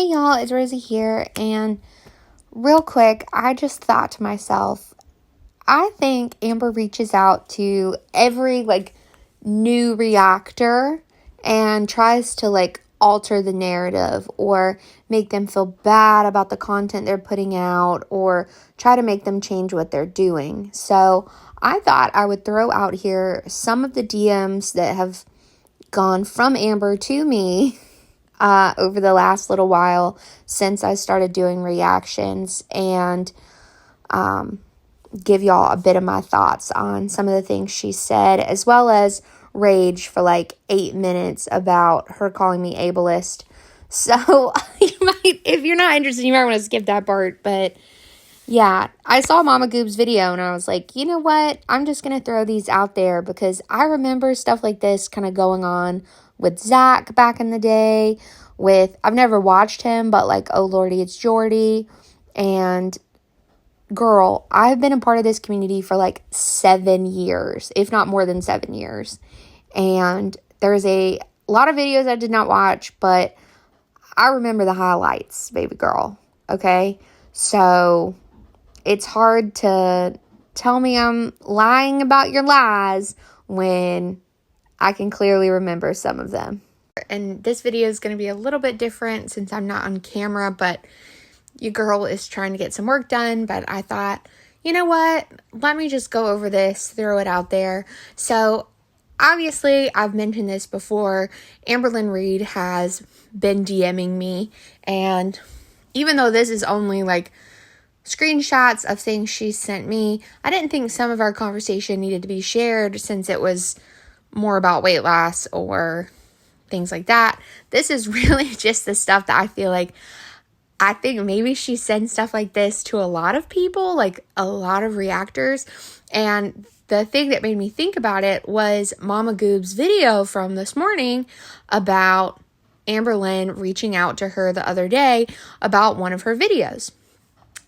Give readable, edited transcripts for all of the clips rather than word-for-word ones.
Hey y'all, it's Rosie here, and real quick, I just thought to myself, I think Amber reaches out to every, new reactor and tries to, alter the narrative or make them feel bad about the content they're putting out or try to make them change what they're doing. So I thought I would throw out here some of the DMs that have gone from Amber to me over the last little while since I started doing reactions, and give y'all a bit of my thoughts on some of the things she said, as well as rage for 8 minutes about her calling me ableist. So if you're not interested, you might want to skip that part. But yeah, I saw Mama Goob's video and I was like, you know what? I'm just going to throw these out there because I remember stuff like this kind of going on with Zach back in the day. I've never watched him, but Oh Lordy, It's Jordy. And girl, I've been a part of this community for 7 years, if not more than 7 years. And there's a lot of videos I did not watch, but I remember the highlights, baby girl. Okay? So it's hard to tell me I'm lying about your lies when I can clearly remember some of them. And this video is going to be a little bit different since I'm not on camera, but your girl is trying to get some work done. But I thought, you know what? Let me just go over this, throw it out there. So obviously, I've mentioned this before. Amberlynn Reid has been DMing me, and even though this is only screenshots of things she sent me, I didn't think some of our conversation needed to be shared since it was more about weight loss or things like that. This is really just the stuff that I feel I think maybe she sends stuff like this to a lot of people, a lot of reactors. And the thing that made me think about it was Mama Goob's video from this morning about Amberlynn reaching out to her the other day about one of her videos.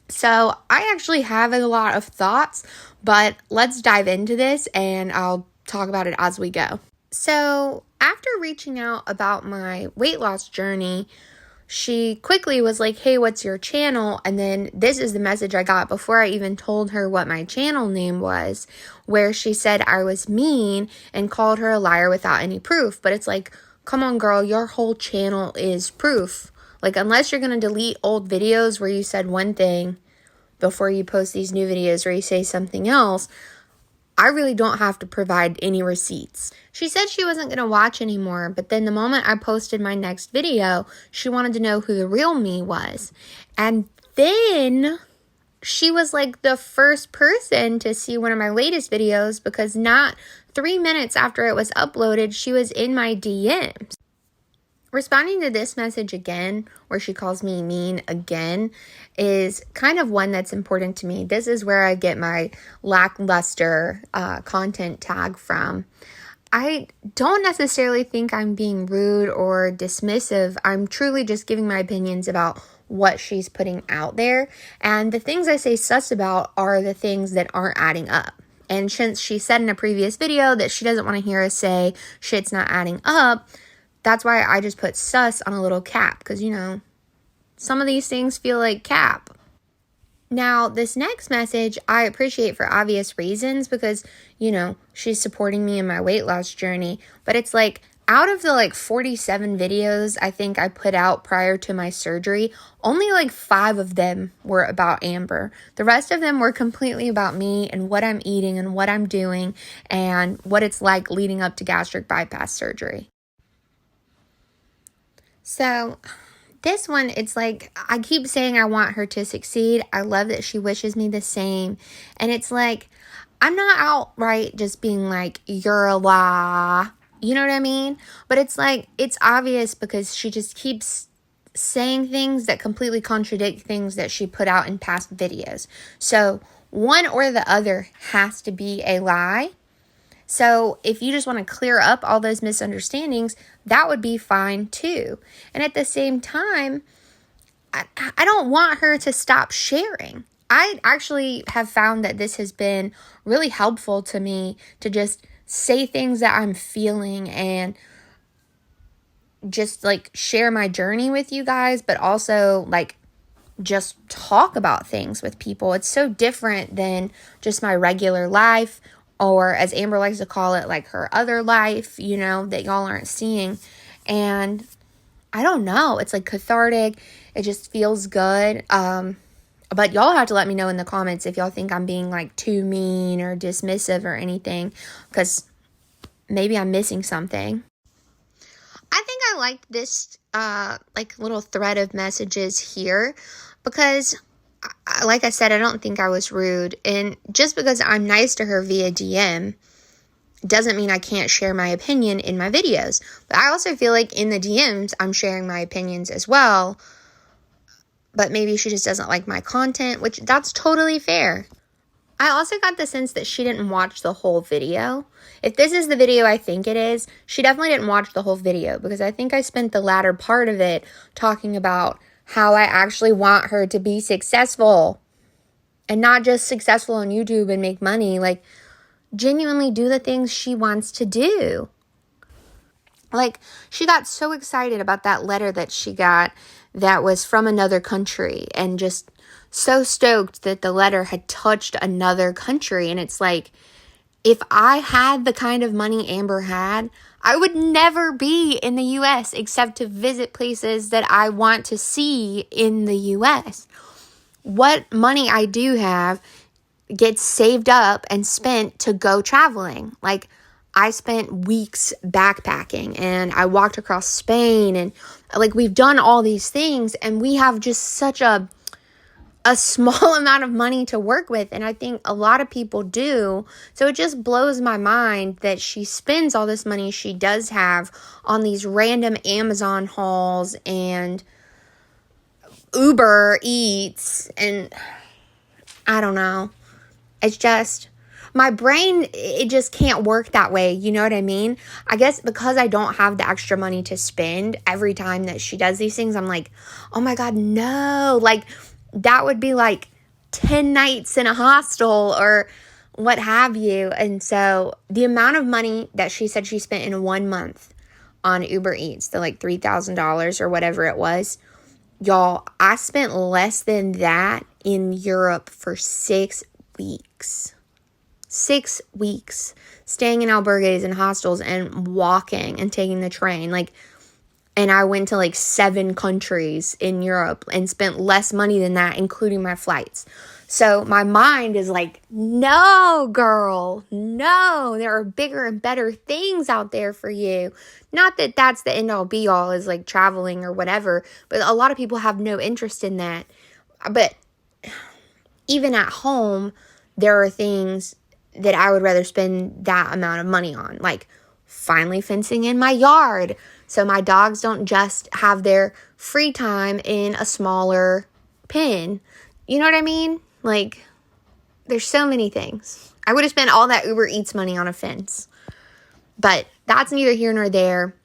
So I actually have a lot of thoughts, but let's dive into this and I'll talk about it as we go. So after reaching out about my weight loss journey, she quickly was like, hey, what's your channel? And then this is the message I got before I even told her what my channel name was, where she said I was mean and called her a liar without any proof. But it's come on, girl, your whole channel is proof. Unless you're going to delete old videos where you said one thing before you post these new videos where you say something else, I really don't have to provide any receipts. She said she wasn't going to watch anymore, but then the moment I posted my next video, she wanted to know who the real me was. And then she was the first person to see one of my latest videos, because not 3 minutes after it was uploaded, she was in my DMs. Responding to this message again, where she calls me mean again, is kind of one that's important to me. This is where I get my lackluster content tag from. I don't necessarily think I'm being rude or dismissive. I'm truly just giving my opinions about what she's putting out there. And the things I say sus about are the things that aren't adding up. And since she said in a previous video that she doesn't want to hear us say shit's not adding up, that's why I just put sus on a little cap, because, some of these things feel like cap. Now, this next message I appreciate for obvious reasons because, she's supporting me in my weight loss journey. But it's out of the 47 videos I think I put out prior to my surgery, only 5 of them were about Amber. The rest of them were completely about me and what I'm eating and what I'm doing and what it's like leading up to gastric bypass surgery. So this one, it's I keep saying I want her to succeed. I love that she wishes me the same. And it's I'm not outright just being you're a lie. You know what I mean? But it's it's obvious because she just keeps saying things that completely contradict things that she put out in past videos. So one or the other has to be a lie. So if you just want to clear up all those misunderstandings, that would be fine too. And at the same time, I don't want her to stop sharing. I actually have found that this has been really helpful to me to just say things that I'm feeling and just like share my journey with you guys, but also like just talk about things with people. It's so different than just my regular life, or as Amber likes to call it, like her other life, you know, that y'all aren't seeing. And I don't know, it's like cathartic. It just feels good. But y'all have to let me know in the comments if y'all think I'm being like too mean or dismissive or anything, because maybe I'm missing something. I think I liked this like little thread of messages here because, like I said, I don't think I was rude. And just because I'm nice to her via DM doesn't mean I can't share my opinion in my videos. But I also feel like in the DMs, I'm sharing my opinions as well. But maybe she just doesn't like my content, which that's totally fair. I also got the sense that she didn't watch the whole video. If this is the video I think it is, she definitely didn't watch the whole video, because I think I spent the latter part of it talking about how I actually want her to be successful. And not just successful on YouTube and make money, like genuinely do the things she wants to do. Like, she got so excited about that letter that she got that was from another country, and just so stoked that the letter had touched another country. And it's like, if I had the kind of money Amber had, I would never be in the US except to visit places that I want to see in the US. What money I do have gets saved up and spent to go traveling. Like, I spent weeks backpacking, and I walked across Spain, and like, we've done all these things, and we have just such a small amount of money to work with. And I think a lot of people do. So it just blows my mind that she spends all this money she does have on these random Amazon hauls and Uber Eats, and I don't know. It's just, my brain, it just can't work that way. You know what I mean? I guess because I don't have the extra money to spend every time that she does these things, I'm like, oh my God, no. Like, that would be like 10 nights in a hostel or what have you. And so the amount of money that she said she spent in 1 month on Uber Eats, the like $3,000 or whatever it was, y'all, I spent less than that in Europe for 6 weeks. 6 weeks staying in albergues and hostels and walking and taking the train. Like, and I went to like 7 countries in Europe and spent less money than that, including my flights. So my mind is like, no, girl, no, there are bigger and better things out there for you. Not that that's the end all be all, is like traveling or whatever, but a lot of people have no interest in that. But even at home, there are things that I would rather spend that amount of money on, like finally fencing in my yard so my dogs don't just have their free time in a smaller pen. You know what I mean? Like, there's so many things. I would have spent all that Uber Eats money on a fence. But that's neither here nor there.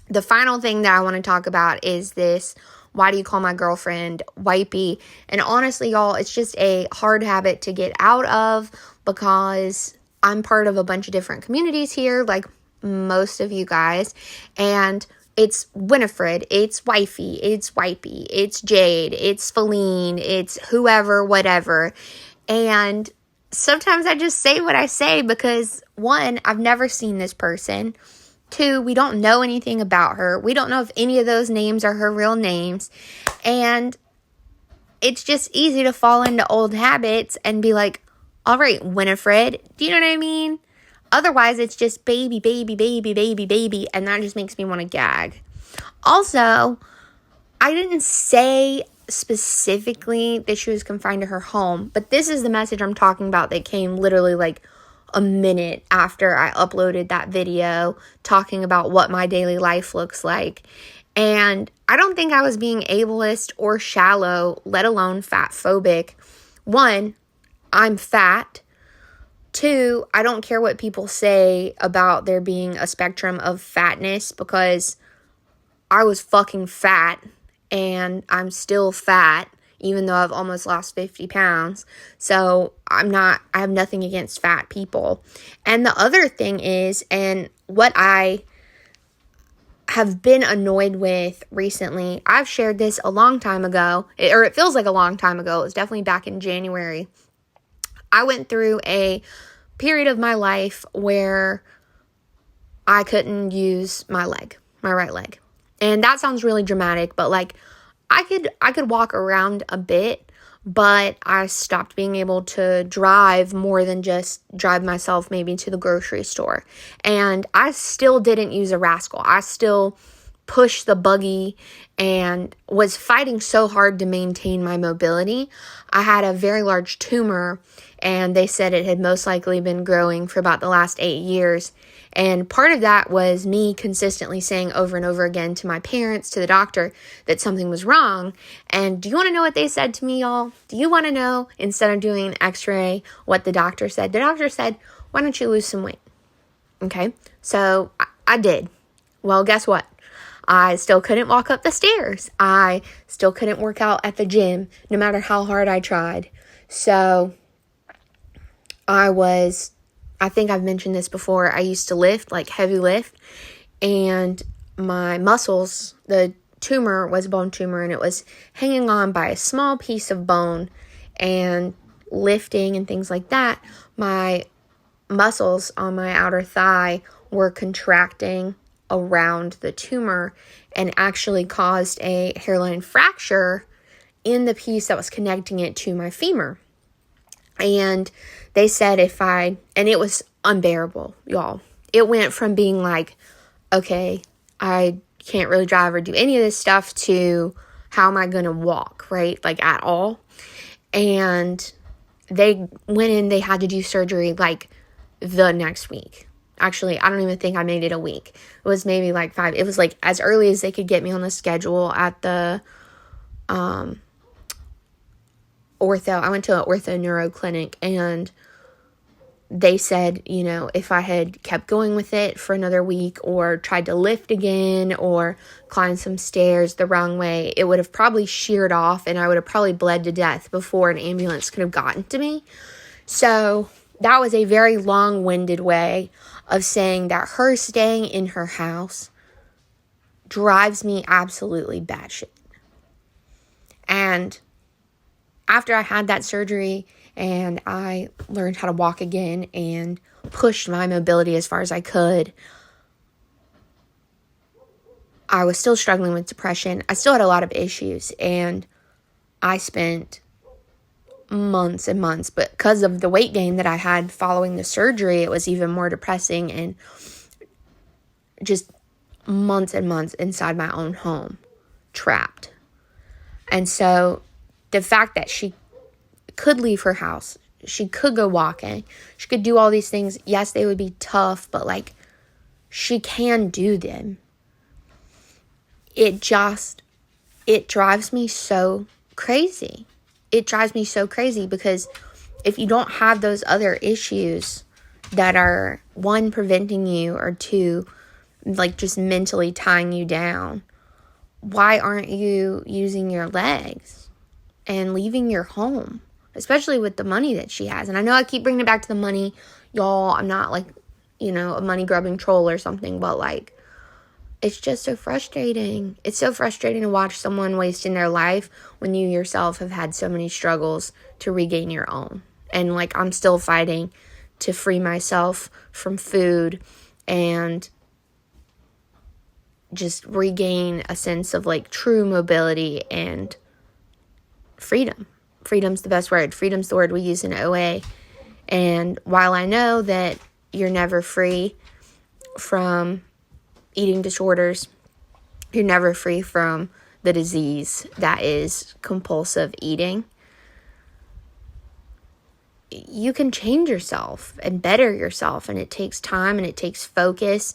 The final thing that I want to talk about is this, why do you call my girlfriend wipey? And honestly, y'all, it's just a hard habit to get out of, because I'm part of a bunch of different communities here, like most of you guys. And it's Winifred, it's wifey, it's wipey, it's Jade, it's Feline, it's whoever, whatever. And sometimes I just say what I say because, one, I've never seen this person. 2, we don't know anything about her. We don't know if any of those names are her real names. And it's just easy to fall into old habits and be like, all right, Winifred, do you know what I mean? Otherwise, it's just baby, baby, baby, baby, baby, and that just makes me want to gag. Also, I didn't say specifically that she was confined to her home, but this is the message I'm talking about that came literally like a minute after I uploaded that video talking about what my daily life looks like. And I don't think I was being ableist or shallow, let alone fat phobic. 1, I'm fat. 2, I don't care what people say about there being a spectrum of fatness, because I was fucking fat and I'm still fat, even though I've almost lost 50 pounds. So I have nothing against fat people. And the other thing is, and what I have been annoyed with recently. I've shared this a long time ago, or it feels like a long time ago. It was definitely back in January. I went through a period of my life where I couldn't use my right leg. And that sounds really dramatic, but like I could walk around a bit, but I stopped being able to drive more than just drive myself maybe to the grocery store. And I still didn't use a rascal. I still pushed the buggy and was fighting so hard to maintain my mobility. I had a very large tumor, and they said it had most likely been growing for about the last 8 years. And part of that was me consistently saying over and over again to my parents, to the doctor, that something was wrong. And do you want to know what they said to me, y'all? Do you want to know, instead of doing an x-ray, what the doctor said? The doctor said, why don't you lose some weight? Okay, so I did. Well, guess what? I still couldn't walk up the stairs. I still couldn't work out at the gym, no matter how hard I tried. So I think I've mentioned this before, I used to lift, like heavy lift, and my muscles, the tumor was a bone tumor, and it was hanging on by a small piece of bone, and lifting and things like that, my muscles on my outer thigh were contracting around the tumor and actually caused a hairline fracture in the piece that was connecting it to my femur. And they said and it was unbearable, y'all. It went from being like, okay, I can't really drive or do any of this stuff, to how am I going to walk, right? Like at all. And they went in, they had to do surgery like the next week. Actually, I don't even think I made it a week. It was maybe like 5. It was like as early as they could get me on the schedule at the ortho. I went to an ortho neuro clinic, and they said, if I had kept going with it for another week, or tried to lift again, or climb some stairs the wrong way, it would have probably sheared off, and I would have probably bled to death before an ambulance could have gotten to me. So that was a very long-winded way of saying that her staying in her house drives me absolutely batshit. And after I had that surgery and I learned how to walk again and pushed my mobility as far as I could, I was still struggling with depression. I still had a lot of issues, and I spent months and months, but because of the weight gain that I had following the surgery, it was even more depressing, and just months and months inside my own home, trapped. And so the fact that she could leave her house, she could go walking, she could do all these things, yes, they would be tough, but like, she can do them. It drives me so crazy. It drives me so crazy, because if you don't have those other issues that are, 1, preventing you, or 2, like just mentally tying you down, why aren't you using your legs and leaving your home? Especially with the money that she has. And I know I keep bringing it back to the money. Y'all, I'm not like, a money grubbing troll or something, but like, it's just so frustrating. It's so frustrating to watch someone wasting their life when you yourself have had so many struggles to regain your own. And like, I'm still fighting to free myself from food and just regain a sense of like true mobility and freedom. Freedom's the best word. Freedom's the word we use in OA. And while I know that you're never free from eating disorders, you're never free from the disease that is compulsive eating, you can change yourself and better yourself, and it takes time, and it takes focus,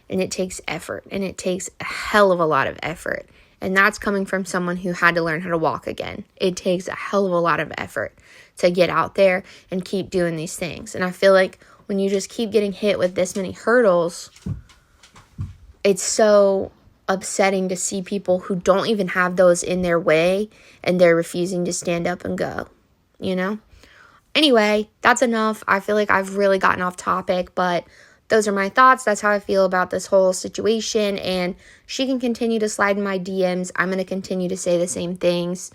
and it takes effort, and it takes a hell of a lot of effort. And that's coming from someone who had to learn how to walk again. It takes a hell of a lot of effort to get out there and keep doing these things. And I feel like when you just keep getting hit with this many hurdles, it's so upsetting to see people who don't even have those in their way, and they're refusing to stand up and go, Anyway, that's enough. I feel like I've really gotten off topic, but those are my thoughts. That's how I feel about this whole situation. And she can continue to slide in my DMs. I'm going to continue to say the same things.